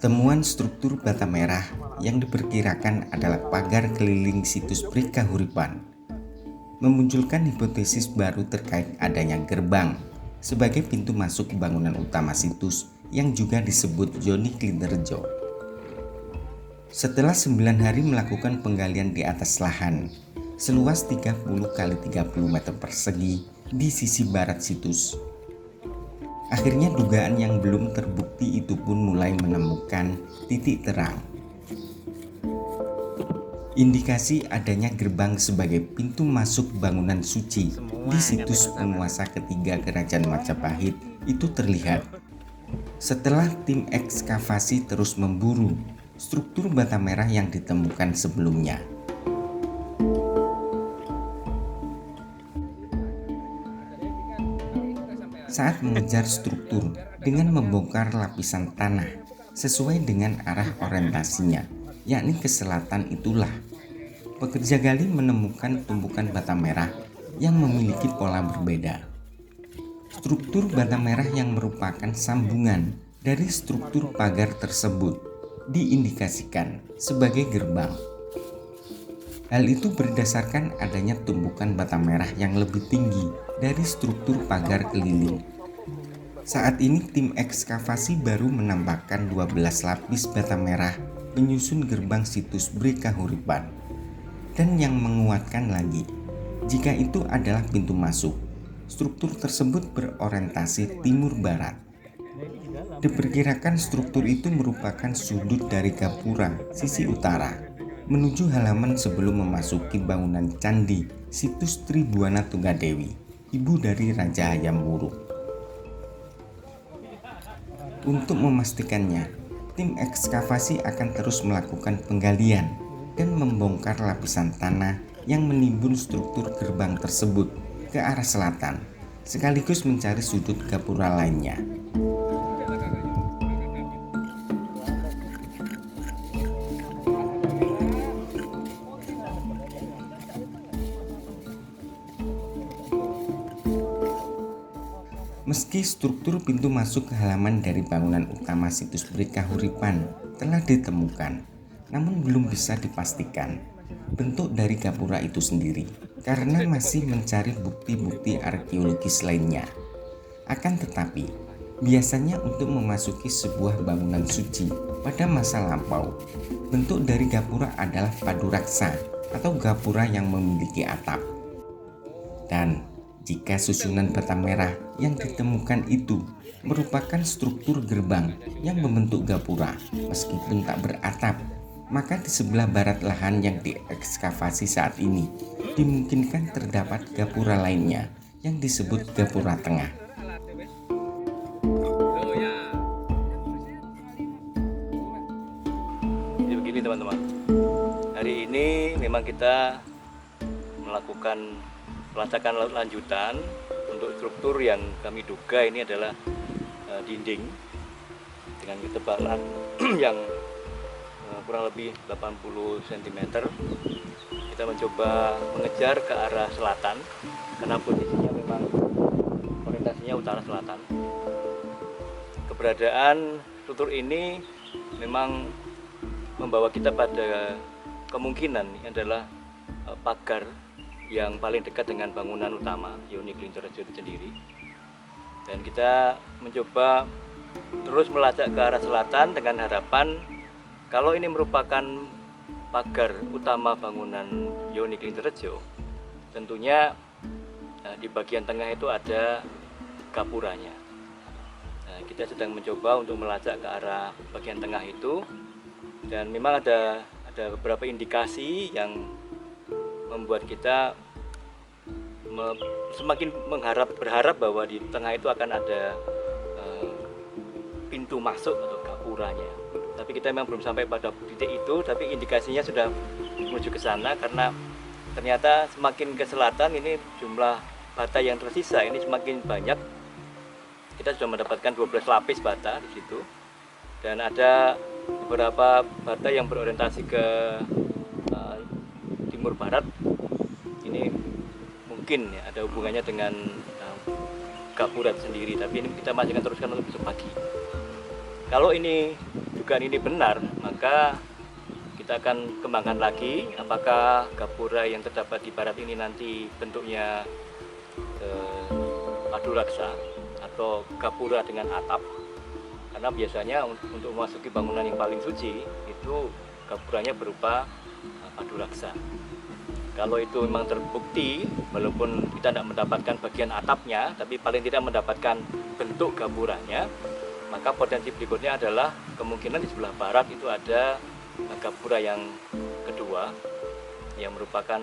Temuan struktur bata merah yang diperkirakan adalah pagar keliling situs Brik Kahuripan memunculkan hipotesis baru terkait adanya gerbang sebagai pintu masuk bangunan utama situs yang juga disebut Yoni Klinterjo. Setelah 9 hari melakukan penggalian di atas lahan seluas 30 kali 30 meter persegi di sisi barat situs, akhirnya dugaan yang belum terbukti itu pun mulai menemukan titik terang. Indikasi adanya gerbang sebagai pintu masuk bangunan suci di situs penguasa ketiga Kerajaan Majapahit itu terlihat setelah tim ekskavasi terus memburu struktur bata merah yang ditemukan sebelumnya. Saat mengejar struktur dengan membongkar lapisan tanah sesuai dengan arah orientasinya, yakni ke selatan, itulah pekerja gali menemukan tumpukan bata merah yang memiliki pola berbeda. Struktur bata merah yang merupakan sambungan dari struktur pagar tersebut diindikasikan sebagai gerbang. Hal itu berdasarkan adanya tumpukan bata merah yang lebih tinggi dari struktur pagar keliling. Saat ini tim ekskavasi baru menambahkan 12 lapis bata merah menyusun gerbang situs Brik Kahuripan, dan yang menguatkan lagi jika itu adalah pintu masuk. Struktur tersebut berorientasi timur barat. Diperkirakan struktur itu merupakan sudut dari gapura sisi utara menuju halaman sebelum memasuki bangunan candi situs Tribuana Tunggadewi, ibu dari Raja Hayam Wuruk. Untuk memastikannya, tim ekskavasi akan terus melakukan penggalian dan membongkar lapisan tanah yang menimbun struktur gerbang tersebut ke arah selatan, sekaligus mencari sudut gapura lainnya. Meski struktur pintu masuk ke halaman dari bangunan utama situs Brik Kahuripan telah ditemukan, namun belum bisa dipastikan bentuk dari gapura itu sendiri karena masih mencari bukti-bukti arkeologis lainnya. Akan tetapi, biasanya untuk memasuki sebuah bangunan suci pada masa lampau, bentuk dari gapura adalah paduraksa atau gapura yang memiliki atap. Dan jika susunan bata merah yang ditemukan itu merupakan struktur gerbang yang membentuk gapura meskipun tak beratap, maka di sebelah barat lahan yang diekskavasi saat ini dimungkinkan terdapat gapura lainnya yang disebut gapura tengah. Jadi begini teman-teman, hari ini memang kita melakukan pelacakan lanjutan untuk struktur yang kami duga ini adalah dinding dengan ketebalan yang kurang lebih 80 cm. Kita mencoba mengejar ke arah selatan karena posisinya memang orientasinya utara selatan. Keberadaan struktur ini memang membawa kita pada kemungkinan ini adalah pagar yang paling dekat dengan bangunan utama Yoni Klinterjo itu sendiri, dan kita mencoba terus melacak ke arah selatan dengan harapan kalau ini merupakan pagar utama bangunan Yoni Klinterjo, tentunya di bagian tengah itu ada gapuranya. Kita sedang mencoba untuk melacak ke arah bagian tengah itu, dan memang ada beberapa indikasi yang membuat kita semakin berharap bahwa di tengah itu akan ada pintu masuk atau gapuranya. Tapi kita memang belum sampai pada titik itu, tapi indikasinya sudah menuju ke sana karena ternyata semakin ke selatan ini jumlah bata yang tersisa ini semakin banyak. Kita sudah mendapatkan 12 lapis bata di situ, dan ada beberapa bata yang berorientasi ke timur barat. Ini mungkin ya, ada hubungannya dengan gapura sendiri, tapi ini kita masih akan teruskan untuk besok pagi. Kalau ini dugaan ini benar, maka kita akan kembangkan lagi apakah gapura yang terdapat di barat ini nanti bentuknya padu raksa atau gapura dengan atap. Karena biasanya untuk memasuki bangunan yang paling suci itu gapuranya berupa padu raksa. Kalau itu memang terbukti, walaupun kita tidak mendapatkan bagian atapnya, tapi paling tidak mendapatkan bentuk gapuranya, maka potensi berikutnya adalah kemungkinan di sebelah barat itu ada gapura yang kedua yang merupakan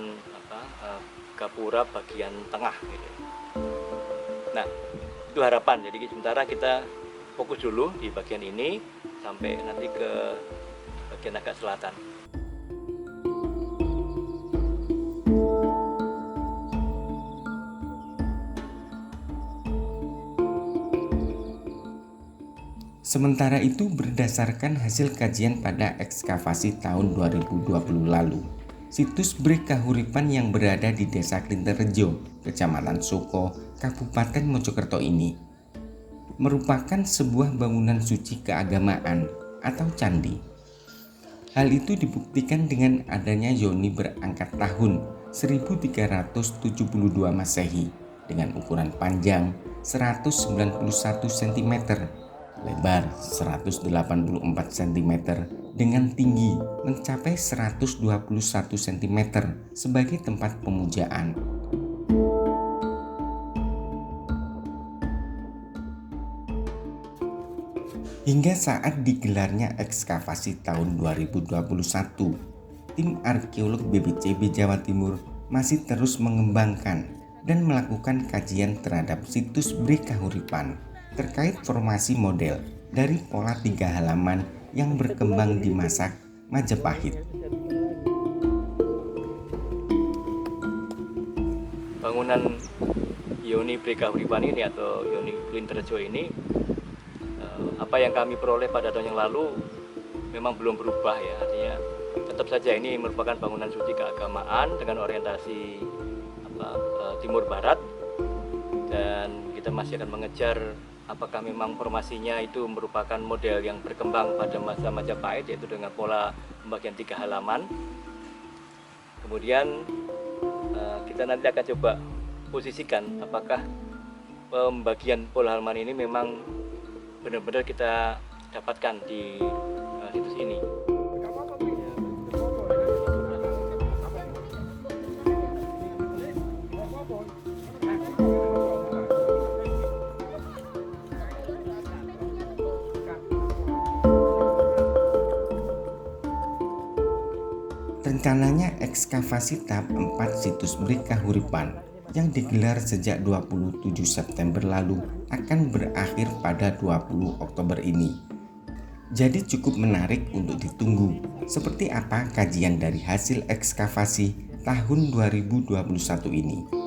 gapura bagian tengah gitu. Nah, itu harapan. Jadi sementara kita fokus dulu di bagian ini sampai nanti ke bagian agak selatan. Sementara itu, berdasarkan hasil kajian pada ekskavasi tahun 2020 lalu, situs Brek Kahuripan yang berada di Desa Klinterrejo, Kecamatan Soko, Kabupaten Mojokerto ini merupakan sebuah bangunan suci keagamaan atau candi. Hal itu dibuktikan dengan adanya yoni berangkat tahun 1372 Masehi dengan ukuran panjang 191 cm, lebar 184 cm, dengan tinggi mencapai 121 cm sebagai tempat pemujaan. Hingga saat digelarnya ekskavasi tahun 2021, tim arkeolog BPCB Jawa Timur masih terus mengembangkan dan melakukan kajian terhadap situs Brek Kahuripan terkait formasi model dari pola 3 halaman yang berkembang di masa Majapahit. Bangunan yoni Brek Kahuripan ini atau yoni Klinterrejo ini, apa yang kami peroleh pada tahun yang lalu memang belum berubah ya, artinya tetap saja ini merupakan bangunan suci keagamaan dengan orientasi timur barat, dan kita masih akan mengejar apakah memang formasinya itu merupakan model yang berkembang pada masa Majapahit, yaitu dengan pola pembagian 3 halaman. Kemudian kita nanti akan coba posisikan apakah pembagian pola halaman ini memang benar-benar kita dapatkan di situs ini. Rencananya ekskavasi tahap 4 situs Brek Kahuripan yang digelar sejak 27 September lalu akan berakhir pada 20 Oktober ini. Jadi cukup menarik untuk ditunggu seperti apa kajian dari hasil ekskavasi tahun 2021 ini.